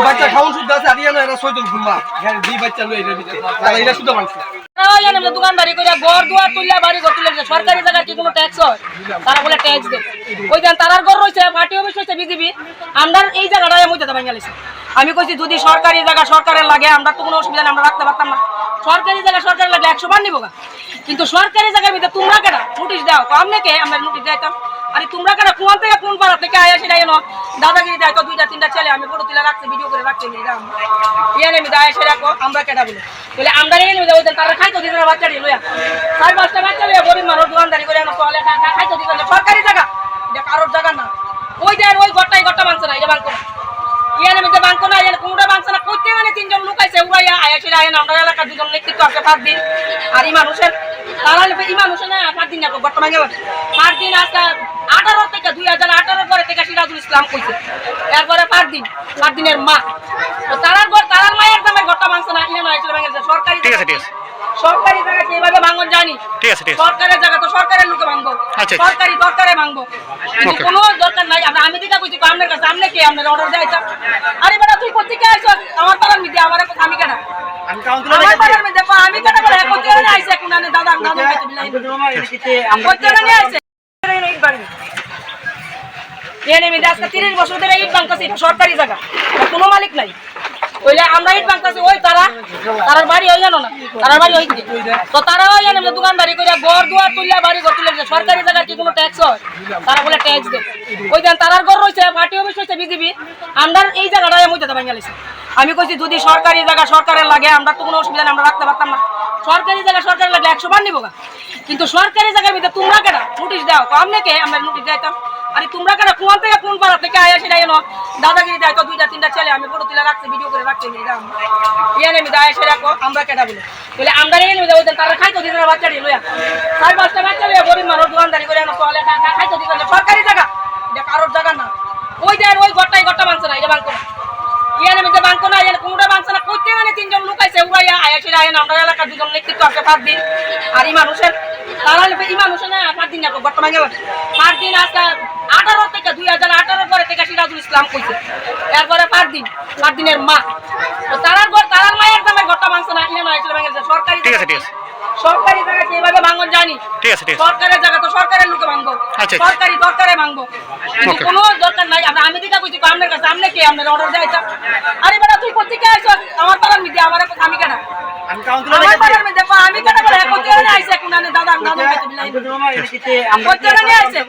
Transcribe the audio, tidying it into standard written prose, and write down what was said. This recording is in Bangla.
বাচ্চা খাওয়ান শুদ্ধ আছে আর ইয়ানো এরা সৈদুল ঘুমা হ্যাঁ দুই বাচ্চা লই এর ভিতরে তারা এটা শুদ্ধ মানছে দোকানদারি করে ঘর দুয়ার তুললে বাড়ি ঘর তুললে সরকারি জায়গায় কি কোনো ট্যাক্স হয়? তারা বলে ট্যাক্স দেয়। ওই দেন তারার ঘর রয়েছে পার্টি অফিস হয়েছে বিজেপি, আমরা এই জায়গাটায় মধ্যে বাঙালিছে। আমি কইছি যদি সরকারি জায়গা সরকারের লাগে আমরা তো কোনো অসুবিধা আমরা রাখতে পারতাম না। সরকারি জায়গা সরকারের লাগলে 100 বার নিব, কিন্তু সরকারি জায়গার ভিতরে তোমরা কেন নোটিশ দাও? আমনেকে আমরা নোটিশ দিতাম। আরে তোমরা কেন কোন থেকে কোন পাড়া থেকে আয়া সেটা এনো দাদাগিরি দেয় তো দুইটা তিনটা ছেলে আমি ফটো তুলে রাখছি ভিডিও করে রাখছি ইয়ানে আমি দায় এসে রাখো আমরা কেটা বলে বলে আমরা নিয়ে নেবে ওই তারা খাইতো দিন বাচ্চাটি লইয়া 4-5টা বাচ্চা লইয়া গরিব মানুষ দোকানদারি করে আনো তোলে খাইতো দিন সরকারি জায়গা এটা কারোর জায়গা না। ওই দেন ওই ঘরটাই ঘরটা মানছে না, এটা বাংকো না ইয়ানে মিতে বাংকো না ইয়ানে কোনটা মানছে না। কইতে মানে 3 জন লোক আইছে উড়াইয়া আয়া সেটা আইন আমরা এলাকার দুজন নেতৃত্ব আছে 5 দিন আর এই মানুষের তারা এই মানুষের না 5 দিন না বর্তমানে গেল 5 দিন আজকে 18 থেকে 2018 পরে থেকে সিরাজুল ইসলাম কইছে এরপরে 5 দিনের মা তো তারার ঘর তারার মায়ের দামে ঘরটা মানছে না ইয়ে নয় আসলে বাংলাদেশ সরকারি। ঠিক আছে, ঠিক আছে, সরকারি জায়গা কিভাবে ভাঙন জানি। ঠিক আছে, ঠিক আছে, সরকারের জায়গা তো সরকারের লোকে ভাঙবো, সরকারি দরকারে ভাঙবো, কোনো দরকার নাই। আমি দিকা কইছি আপনার কাছে আমনে কি আপনার অর্ডার দেয়তা? আরে বেটা তুই কোথা থেকে আইছ আমার পাড়ার মধ্যে আমারে আমি কেন আমি কাউন্সিলর আমার পাড়ার মধ্যে আমি কেন বলে কোথা থেকে আইছে কোনানে দাদা দাদা কইতে বিলাই কোথা থেকে আইছে ইট ভাঙি এনে আমি আজকে 30 বছর ধরে ইট ভাঙতাছি সরকারি জায়গা কোনো মালিক নাই ওইলে আমরা ইট ভাঙতাছি ওই তারার বাড়ি হই জানো না তারার বাড়ি হই তো তারা ওই জানে দোকানদারি করে ঘর দুয়ার তুললে বাড়ি ঘর তুললে সরকারি জায়গায় কি কোনো ট্যাক্স হয়? তারা বলে ট্যাক্স দেয়। ওই দেন তারার ঘর রয়েছে পার্টি অফিস হয়েছে বিজেপি, আমরা এই জায়গাটায় মধ্যে বাঙালিছে। আমি কইছি যদি সরকারি জায়গা সরকারের লাগে আমরা তো কোনো অসুবিধা আমরা রাখতে পারতাম না। সরকারি জায়গা সরকারের লাগলে 100 বার নিব, কিন্তু সরকারি জায়গার ভিতরে তোমরা কেন নোটিশ দাও? আমনেকে আমরা নোটিশ দিতাম। আরে তোমরা কেন কোন থেকে কোন পাড়া থেকে আয়া সেটা এনো দাদাগিরি দেয় তো দুইটা তিনটা ছেলে আমি ফটো তুলে রাখছি ভিডিও করে রাখছি ইয়ানে আমি দায় এসে রাখো আমরা কেটা বলে বলে আমরা নিয়ে নেবে ওই তারা খাইতো দিন বাচ্চাটি লইয়া 4-5টা বাচ্চা লইয়া গরিব মানুষ দোকানদারি করে আনো তোলে খাইতো দিন সরকারি জায়গা এটা কারোর জায়গা না। ওই দেন ওই ঘরটাই ঘরটা মানছে না, এটা বাংকো না ইয়ানে মিতে বাংকো না ইয়ানে কোনটা মানছে না। কইতে মানে 3 জন লোক আইছে উড়াইয়া আয়া সেটা আইন আমরা এলাকার দুজন নেতৃত্ব আছে 5 দিন আর এই মানুষের তারা এই মানুষের না 5 দিন না বর্তমানে গেল 5 দিন আজকে 18 থেকে 2018 পরে থেকে সিরাজুল ইসলাম কইছে এরপরে 5 দিনের মা তো তারার ঘর তারার মায়ের দামে ঘরটা মানছে না ইয়ে নয় আসলে বাংলাদেশ সরকারি। ঠিক আছে, ঠিক আছে, সরকারি জায়গা কিভাবে ভাঙন জানি। ঠিক আছে, ঠিক আছে, সরকারের জায়গা তো সরকারের লোকে ভাঙবো, সরকারি দরকারে ভাঙবো, কোনো দরকার নাই। আমি দিকা কইছি আপনার কাছে আমনে কি আপনার অর্ডার দেয়তা? আরে বেটা তুই কোথা থেকে আইছ আমার পাড়ার মধ্যে আমারে আমি কেন আমি কাউন্সিলর আমার পাড়ার মধ্যে আমি কেন বলে কোথা থেকে আইছে কোনানে দাদা দাদা কইতে বিলাই কোথা থেকে আইছে